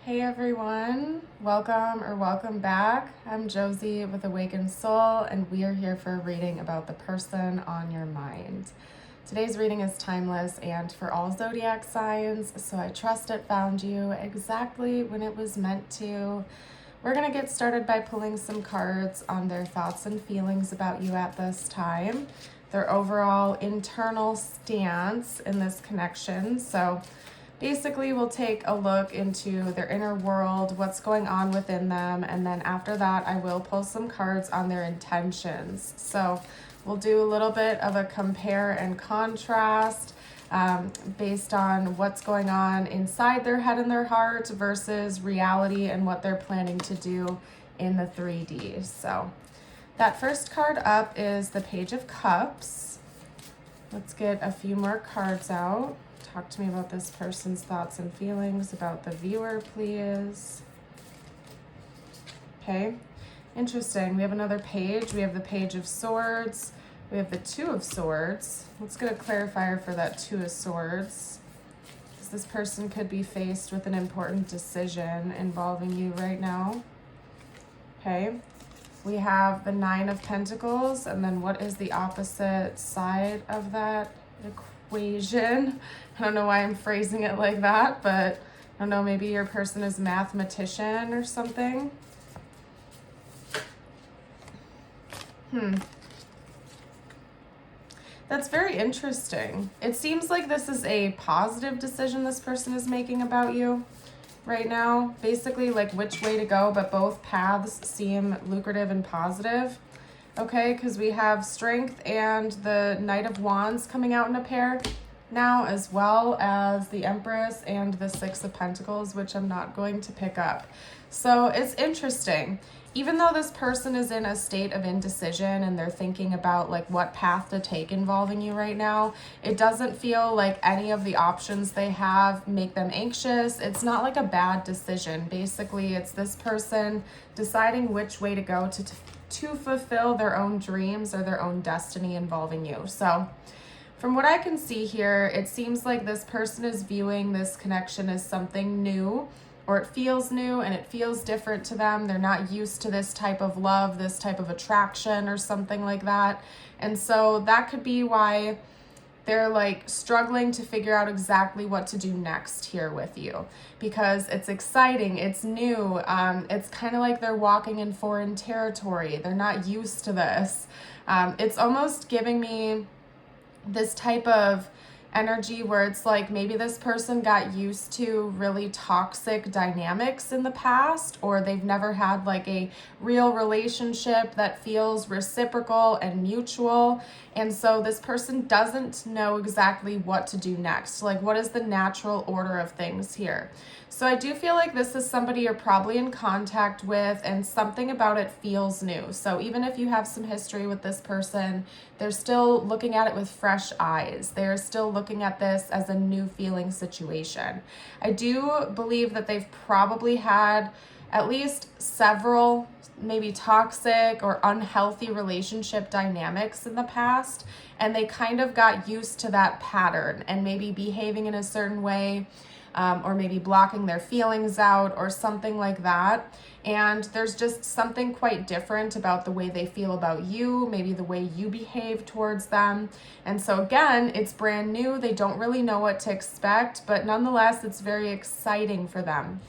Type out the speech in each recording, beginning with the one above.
Hey everyone, welcome back. I'm Josie with Awakened Soul, and we are here for a reading about the person on your mind. Today's reading is timeless and for all zodiac signs, so I trust it found you exactly when it was meant to. We're going to get started by pulling some cards on their thoughts and feelings about you at this time, their overall internal stance in this connection. So basically, we'll take a look into their inner world, what's going on within them, and then after that, I will pull some cards on their intentions. So we'll do a little bit of a compare and contrast based on what's going on inside their head and their heart versus reality and what they're planning to do in the 3D. So that first card up is the Page of Cups. Let's get a few more cards out. Talk to me about this person's thoughts and feelings about the viewer, please. Okay, interesting. We have another page. We have the Page of Swords. We have the Two of Swords. Let's get a clarifier for that Two of Swords, because this person could be faced with an important decision involving you right now. Okay, we have the Nine of Pentacles, and then what is the opposite side of that equation? I don't know why I'm phrasing it like that, but I don't know, maybe your person is a mathematician or something. That's very interesting. It seems like this is a positive decision this person is making about you right now. Basically, like which way to go, but both paths seem lucrative and positive. Okay, because we have Strength and the Knight of Wands coming out in a pair now, as well as the Empress and the Six of Pentacles, which I'm not going to pick up. So it's interesting. Even though this person is in a state of indecision and they're thinking about like what path to take involving you right now, it doesn't feel like any of the options they have make them anxious. It's not like a bad decision. Basically, it's this person deciding which way to go to fulfill their own dreams or their own destiny involving you. So from what I can see here, it seems like this person is viewing this connection as something new, or it feels new and it feels different to them. They're not used to this type of love, this type of attraction or something like that. And so that could be why they're like struggling to figure out exactly what to do next here with you, because it's exciting, it's new, it's kind of like they're walking in foreign territory. They're not used to this. It's almost giving me this type of energy where it's like maybe this person got used to really toxic dynamics in the past, or they've never had like a real relationship that feels reciprocal and mutual. And so this person doesn't know exactly what to do next. Like, what is the natural order of things here? So I do feel like this is somebody you're probably in contact with and something about it feels new. So even if you have some history with this person, they're still looking at it with fresh eyes. They're still looking at this as a new feeling situation. I do believe that they've probably had at least several maybe toxic or unhealthy relationship dynamics in the past, and they kind of got used to that pattern and maybe behaving in a certain way, or maybe blocking their feelings out or something like that. And there's just something quite different about the way they feel about you, maybe the way you behave towards them. And so again, it's brand new. They don't really know what to expect, but nonetheless, it's very exciting for them.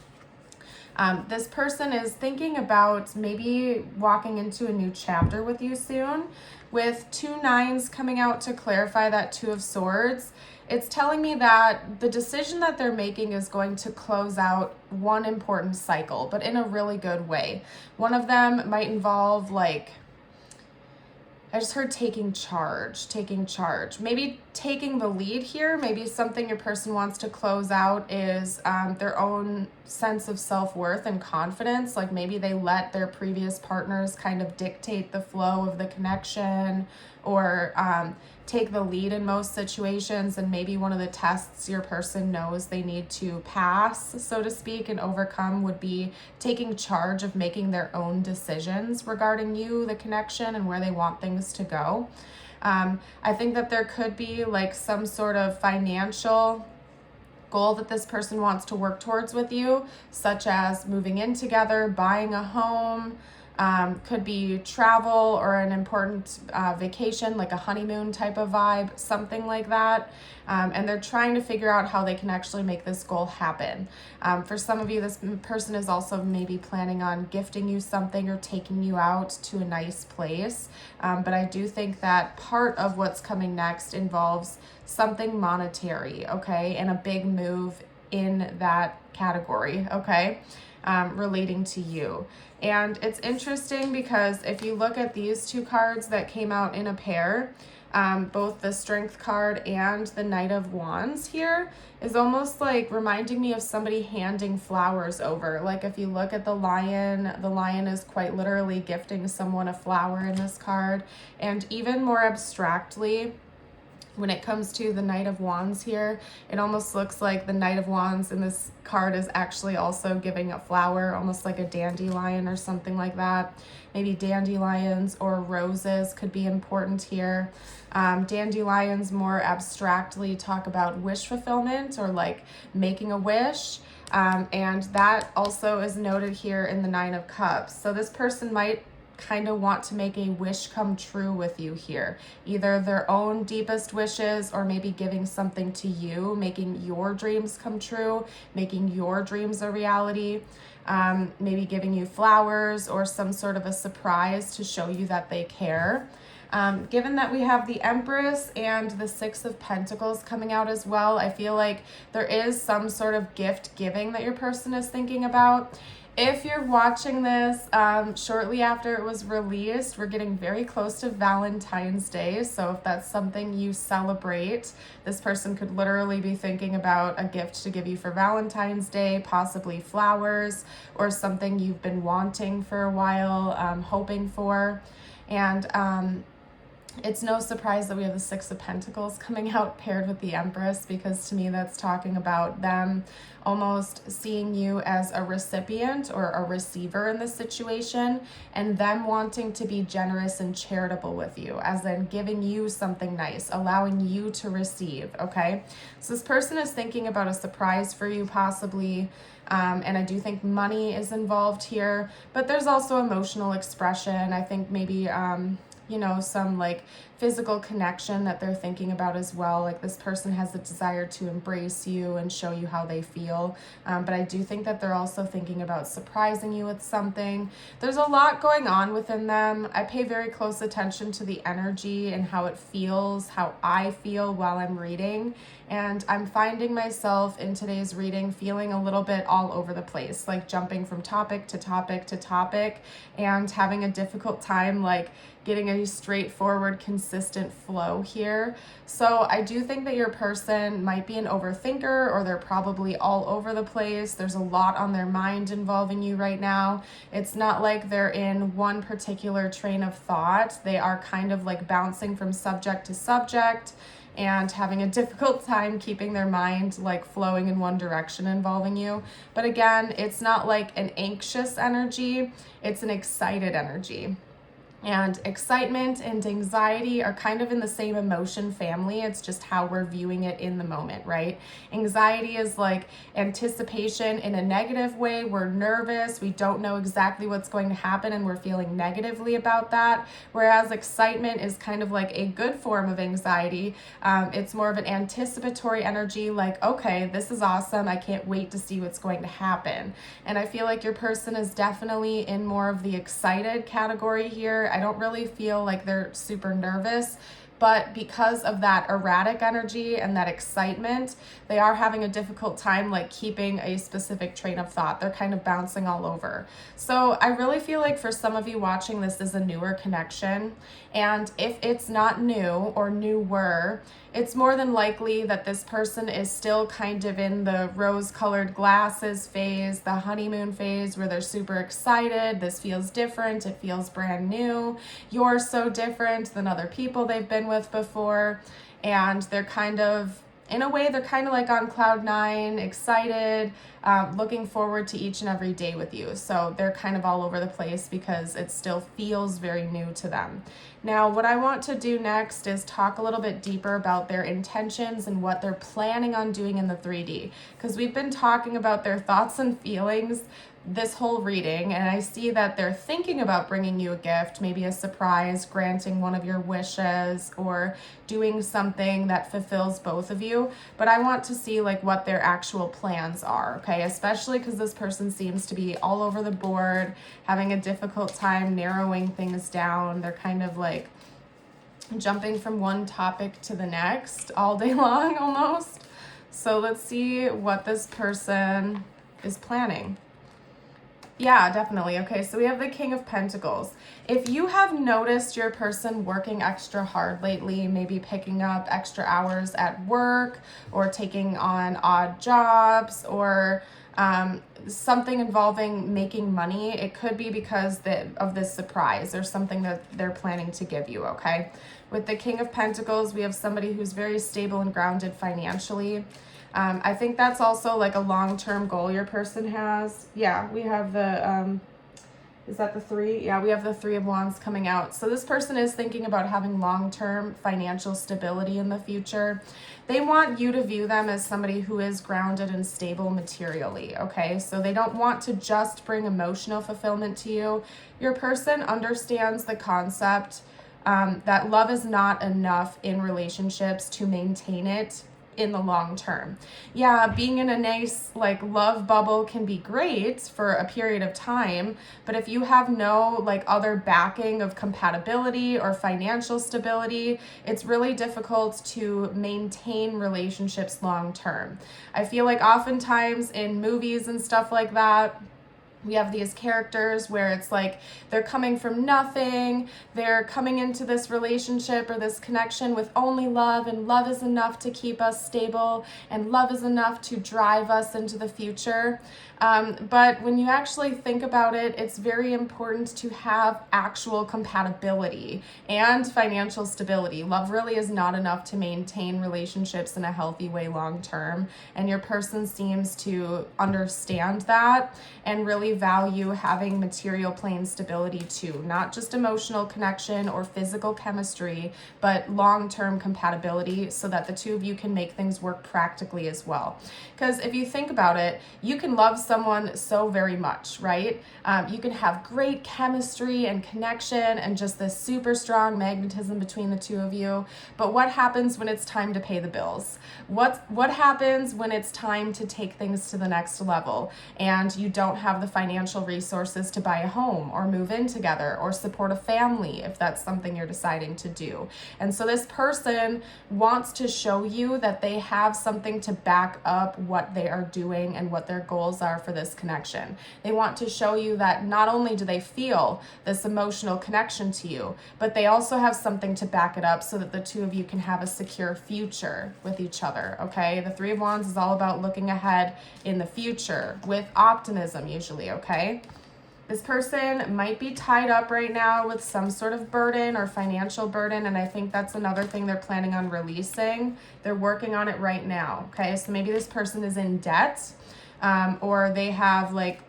This person is thinking about maybe walking into a new chapter with you soon. With 2 nines coming out to clarify that Two of Swords, it's telling me that the decision that they're making is going to close out one important cycle, but in a really good way. One of them might involve like, I just heard taking charge. Maybe taking the lead here. Maybe something your person wants to close out is their own sense of self-worth and confidence. Like maybe they let their previous partners kind of dictate the flow of the connection, or take the lead in most situations. And maybe one of the tests your person knows they need to pass, so to speak, and overcome would be taking charge of making their own decisions regarding you, the connection, and where they want things to go. I think that there could be like some sort of financial goal that this person wants to work towards with you, such as moving in together, buying a home, could be travel or an important vacation, like a honeymoon type of vibe, something like that. And they're trying to figure out how they can actually make this goal happen. For some of you, this person is also maybe planning on gifting you something or taking you out to a nice place. But I do think that part of what's coming next involves something monetary, okay, and a big move in that category, okay, relating to you. And it's interesting because if you look at these two cards that came out in a pair, both the Strength card and the Knight of Wands here is almost like reminding me of somebody handing flowers over. Like if you look at the lion is quite literally gifting someone a flower in this card. And even more abstractly, when it comes to the Knight of Wands here, it almost looks like the Knight of Wands in this card is actually also giving a flower, almost like a dandelion or something like that. Maybe dandelions or roses could be important here. Dandelions more abstractly talk about wish fulfillment or like making a wish. And that also is noted here in the Nine of Cups. So this person might kind of want to make a wish come true with you here, either their own deepest wishes or maybe giving something to you, making your dreams come true, making your dreams a reality, maybe giving you flowers or some sort of a surprise to show you that they care. Given that we have the Empress and the Six of Pentacles coming out as well, I feel like there is some sort of gift giving that your person is thinking about. If you're watching this shortly after it was released, we're getting very close to Valentine's Day. So if that's something you celebrate, this person could literally be thinking about a gift to give you for Valentine's Day, possibly flowers or something you've been wanting for a while, hoping for. And it's no surprise that we have the Six of Pentacles coming out paired with the Empress, because to me that's talking about them almost seeing you as a recipient or a receiver in this situation, and them wanting to be generous and charitable with you, as in giving you something nice, allowing you to receive, okay? So this person is thinking about a surprise for you possibly, and I do think money is involved here, but there's also emotional expression. I think maybe some like physical connection that they're thinking about as well. Like this person has a desire to embrace you and show you how they feel. But I do think that they're also thinking about surprising you with something. There's a lot going on within them. I pay very close attention to the energy and how it feels, how I feel while I'm reading. And I'm finding myself in today's reading feeling a little bit all over the place, like jumping from topic to topic to topic and having a difficult time like getting a straightforward, consistent flow here. So I do think that your person might be an overthinker, or they're probably all over the place. There's a lot on their mind involving you right now. It's not like they're in one particular train of thought. They are kind of like bouncing from subject to subject and having a difficult time keeping their mind like flowing in one direction involving you. But again, it's not like an anxious energy, it's an excited energy. And excitement and anxiety are kind of in the same emotion family. It's just how we're viewing it in the moment, right? Anxiety is like anticipation in a negative way. We're nervous. We don't know exactly what's going to happen and we're feeling negatively about that. Whereas excitement is kind of like a good form of anxiety. It's more of an anticipatory energy, like, okay, this is awesome. I can't wait to see what's going to happen. And I feel like your person is definitely in more of the excited category here. I don't really feel like they're super nervous, but because of that erratic energy and that excitement, they are having a difficult time like keeping a specific train of thought. They're kind of bouncing all over. So I really feel like for some of you watching, this is a newer connection. And if it's not new or newer, it's more than likely that this person is still kind of in the rose-colored glasses phase, the honeymoon phase, where they're super excited. This feels different. It feels brand new. You're so different than other people they've been with before. And they're kind of, in a way, they're kind of like on cloud nine, excited, looking forward to each and every day with you. So they're kind of all over the place because it still feels very new to them. Now, what I want to do next is talk a little bit deeper about their intentions and what they're planning on doing in the 3D, because we've been talking about their thoughts and feelings this whole reading, and I see that they're thinking about bringing you a gift, maybe a surprise, granting one of your wishes, or doing something that fulfills both of you. But I want to see like what their actual plans are, okay? Especially because this person seems to be all over the board, having a difficult time narrowing things down. They're kind of like jumping from one topic to the next all day long almost. So let's see what this person is planning. Yeah, definitely. Okay, so we have the King of Pentacles. If you have noticed your person working extra hard lately, maybe picking up extra hours at work or taking on odd jobs or something involving making money, it could be because of this surprise or something that they're planning to give you, okay? With the King of Pentacles, we have somebody who's very stable and grounded financially. I think that's also like a long-term goal your person has. Yeah, we have the, is that the 3? Yeah, we have the 3 of Wands coming out. So this person is thinking about having long-term financial stability in the future. They want you to view them as somebody who is grounded and stable materially, okay? So they don't want to just bring emotional fulfillment to you. Your person understands the concept that love is not enough in relationships to maintain it in the long term. Yeah, being in a nice like love bubble can be great for a period of time, but if you have no like other backing of compatibility or financial stability, it's really difficult to maintain relationships long term. I feel like oftentimes in movies and stuff like that, we have these characters where it's like they're coming from nothing, they're coming into this relationship or this connection with only love, and love is enough to keep us stable, and love is enough to drive us into the future. But when you actually think about it, it's very important to have actual compatibility and financial stability. Love really is not enough to maintain relationships in a healthy way long term, and your person seems to understand that and really value having material plane stability too, not just emotional connection or physical chemistry, but long-term compatibility so that the two of you can make things work practically as well. Because if you think about it, you can love someone so very much, right? You can have great chemistry and connection and just this super strong magnetism between the two of you. But what happens when it's time to pay the bills? What happens when it's time to take things to the next level and you don't have the financial resources to buy a home or move in together or support a family if that's something you're deciding to do? And so this person wants to show you that they have something to back up what they are doing and what their goals are for this connection. They want to show you that not only do they feel this emotional connection to you, but they also have something to back it up so that the two of you can have a secure future with each other, okay? The 3 of Wands is all about looking ahead in the future with optimism usually, okay? This person might be tied up right now with some sort of burden or financial burden, and I think that's another thing they're planning on releasing. They're working on it right now, okay? So maybe this person is in debt, or they have like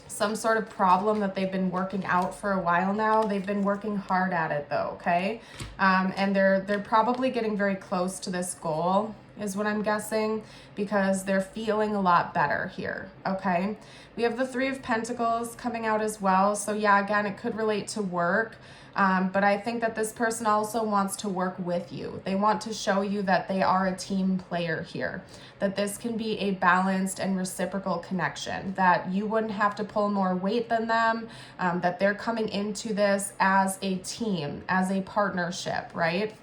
some sort of problem that they've been working out for a while now. They've been working hard at it though, okay? And they're probably getting very close to this goal is what I'm guessing, because they're feeling a lot better here, okay? We have the 3 of Pentacles coming out as well. So yeah, again, it could relate to work, but I think that this person also wants to work with you. They want to show you that they are a team player here, that this can be a balanced and reciprocal connection, that you wouldn't have to pull more weight than them, that they're coming into this as a team, as a partnership, right?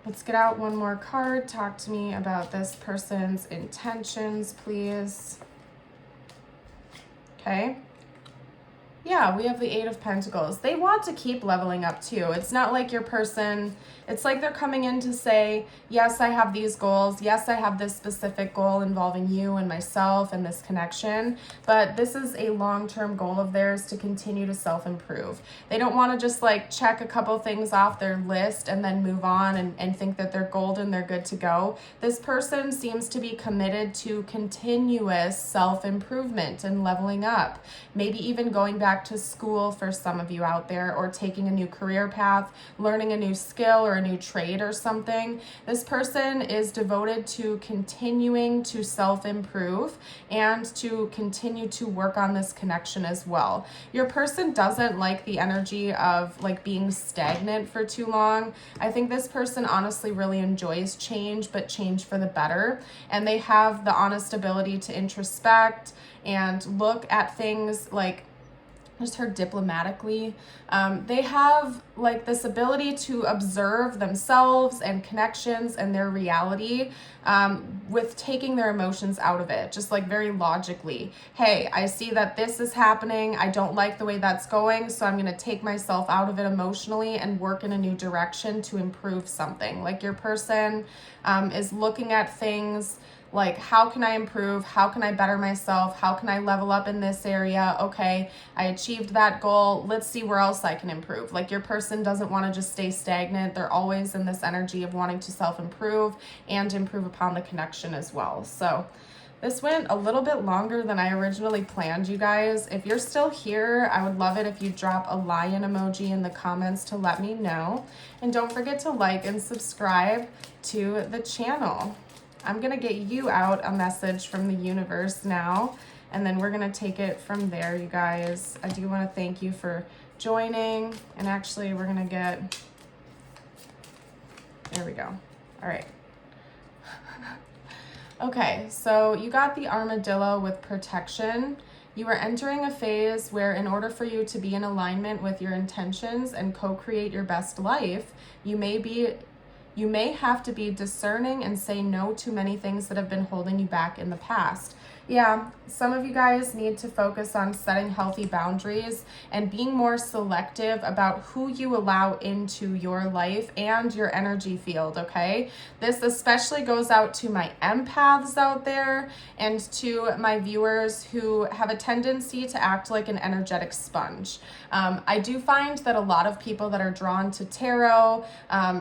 Let's get out one more card. Talk to me about this person's intentions, please. Okay. Yeah, we have the Eight of Pentacles. They want to keep leveling up too. It's not like your person, it's like they're coming in to say, yes, I have these goals. Yes, I have this specific goal involving you and myself and this connection. But this is a long-term goal of theirs to continue to self-improve. They don't want to just like check a couple things off their list and then move on and think that they're golden, they're good to go. This person seems to be committed to continuous self-improvement and leveling up. Maybe even going back to school for some of you out there, or taking a new career path, learning a new skill or a new trade or something. This person is devoted to continuing to self-improve and to continue to work on this connection as well. Your person doesn't like the energy of like being stagnant for too long. I think this person honestly really enjoys change, but change for the better. And they have the honest ability to introspect and look at things like, I just heard diplomatically. They have like this ability to observe themselves and connections and their reality with taking their emotions out of it, just like very logically. Hey, I see that this is happening. I don't like the way that's going, so I'm going to take myself out of it emotionally and work in a new direction to improve something. Like your person is looking at things like, how can I improve? How can I better myself? How can I level up in this area? Okay, I achieved that goal. Let's see where else I can improve. Like your person doesn't want to just stay stagnant. They're always in this energy of wanting to self-improve and improve upon the connection as well. So this went a little bit longer than I originally planned, you guys. If you're still here, I would love it if you drop a lion emoji in the comments to let me know. And don't forget to like and subscribe to the channel. I'm going to get you out a message from the universe now, and then we're going to take it from there, you guys. I do want to thank you for joining, and actually we're going to get, there we go. All right. Okay, so you got the armadillo with protection. You are entering a phase where in order for you to be in alignment with your intentions and co-create your best life, you may have to be discerning and say no to many things that have been holding you back in the past. Yeah, some of you guys need to focus on setting healthy boundaries and being more selective about who you allow into your life and your energy field, okay? This especially goes out to my empaths out there and to my viewers who have a tendency to act like an energetic sponge. I do find that a lot of people that are drawn to tarot,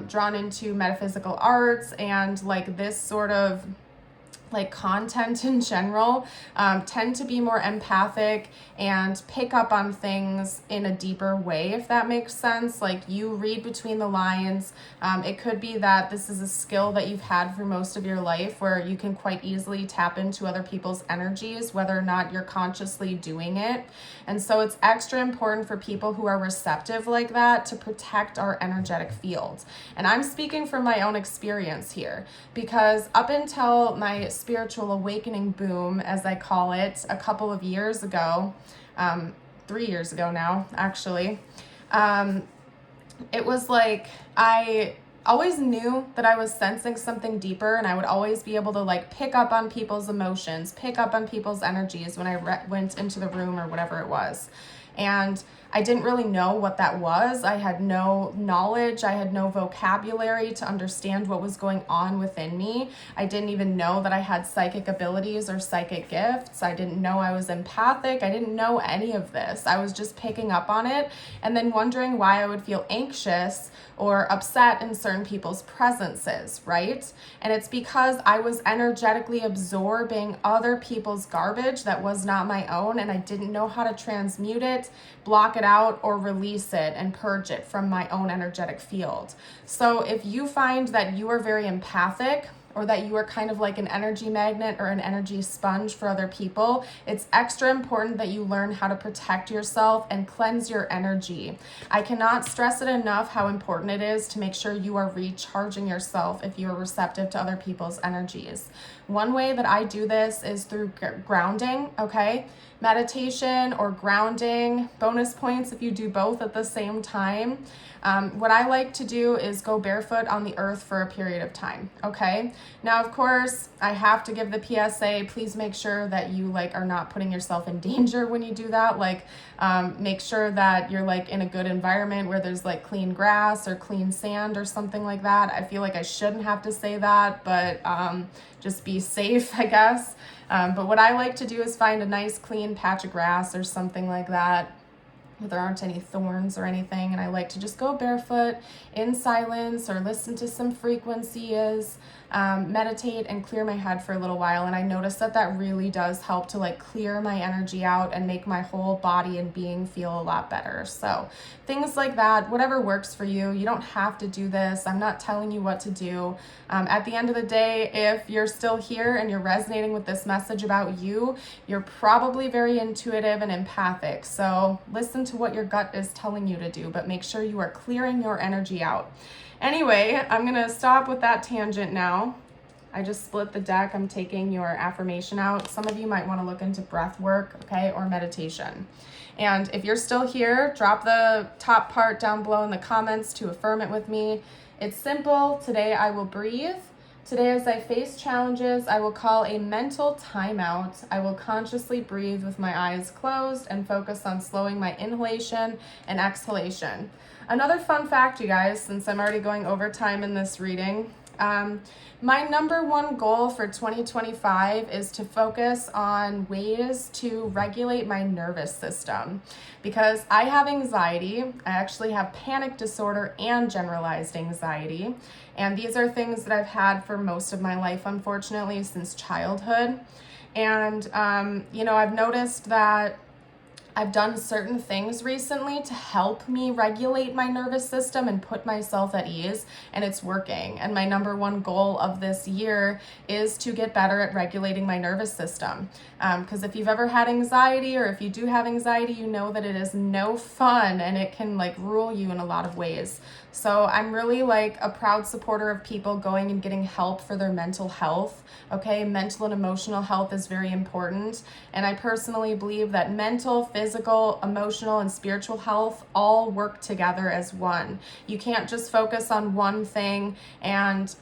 drawn into metaphysical arts and like this sort of like content in general, tend to be more empathic and pick up on things in a deeper way, if that makes sense. Like you read between the lines. It could be that this is a skill that you've had for most of your life where you can quite easily tap into other people's energies, whether or not you're consciously doing it. And so it's extra important for people who are receptive like that to protect our energetic fields. And I'm speaking from my own experience here, because up until my spiritual awakening boom, as I call it, a couple of years ago, 3 years ago now, actually, it was like I always knew that I was sensing something deeper, and I would always be able to like pick up on people's emotions, pick up on people's energies when I went into the room or whatever it was. And I didn't really know what that was. I had no knowledge. I had no vocabulary to understand what was going on within me. I didn't even know that I had psychic abilities or psychic gifts. I didn't know I was empathic. I didn't know any of this. I was just picking up on it and then wondering why I would feel anxious or upset in certain people's presences, right? And it's because I was energetically absorbing other people's garbage that was not my own, and I didn't know how to transmute it, block it out, or release it and purge it from my own energetic field. So if you find that you are very empathic, or that you are kind of like an energy magnet or an energy sponge for other people, it's extra important that you learn how to protect yourself and cleanse your energy. I cannot stress it enough how important it is to make sure you are recharging yourself if you are receptive to other people's energies. One way that I do this is through grounding, okay? meditation or grounding, bonus points if you do both at the same time. What I like to do is go barefoot on the earth for a period of time, okay? Now, of course, I have to give the PSA, please make sure that you are not putting yourself in danger when you do that. Make sure that you're in a good environment where there's clean grass or clean sand or something like that. I feel like I shouldn't have to say that, but just be safe, I guess. But what I like to do is find a nice clean patch of grass or something like that, where there aren't any thorns or anything, and I like to just go barefoot in silence or listen to some frequencies, meditate and clear my head for a little while. And I notice that that really does help to clear my energy out and make my whole body and being feel a lot better. So things like that, whatever works for you. You don't have to do this. I'm not telling you what to do. At the end of the day, if you're still here and you're resonating with this message about you, you're probably very intuitive and empathic. So listen to what your gut is telling you to do, but make sure you are clearing your energy out. Anyway, I'm gonna stop with that tangent now. I just split the deck. I'm taking your affirmation out. Some of you might want to look into breath work, okay, or meditation. And if you're still here, drop the top part down below in the comments to affirm it with me. It's simple. Today I will breathe. Today, as I face challenges, I will call a mental timeout. I will consciously breathe with my eyes closed and focus on slowing my inhalation and exhalation. Another fun fact, you guys, since I'm already going overtime in this reading, my number one goal for 2025 is to focus on ways to regulate my nervous system, because I have anxiety. I actually have panic disorder and generalized anxiety. And these are things that I've had for most of my life, unfortunately, since childhood. And, I've noticed that I've done certain things recently to help me regulate my nervous system and put myself at ease, and it's working. And my number one goal of this year is to get better at regulating my nervous system. Because if you've ever had anxiety, or if you do have anxiety, you know that it is no fun and it can rule you in a lot of ways. So I'm really a proud supporter of people going and getting help for their mental health. Okay, mental and emotional health is very important. And I personally believe that mental, physical, emotional, and spiritual health all work together as one. You can't just focus on one thing and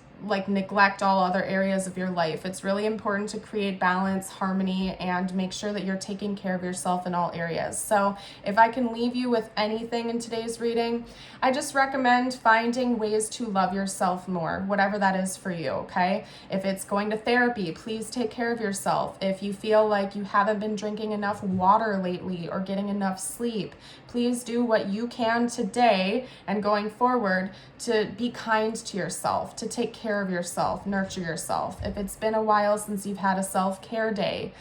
neglect all other areas of your life. It's really important to create balance, harmony, and make sure that you're taking care of yourself in all areas. So if I can leave you with anything in today's reading, I just recommend finding ways to love yourself more, whatever that is for you, okay? If it's going to therapy, please take care of yourself. If you feel like you haven't been drinking enough water lately or getting enough sleep, please do what you can today and going forward to be kind to yourself, to take care of yourself, nurture yourself. If it's been a while since you've had a self-care day,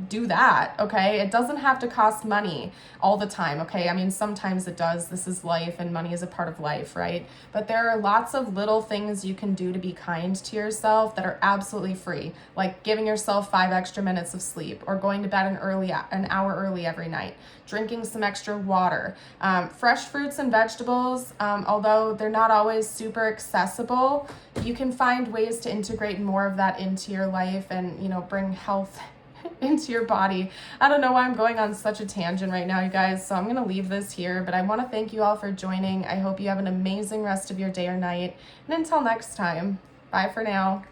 do that, okay? It doesn't have to cost money all the time, okay? I mean, sometimes it does. This is life and money is a part of life, right? But there are lots of little things you can do to be kind to yourself that are absolutely free, like giving yourself 5 extra minutes of sleep, or going to bed an hour early every night, drinking some extra water. Fresh fruits and vegetables, although they're not always super accessible, you can find ways to integrate more of that into your life and, bring health into your body. I don't know why I'm going on such a tangent right now, you guys, so I'm going to leave this here, but I want to thank you all for joining. I hope you have an amazing rest of your day or night, and until next time, bye for now.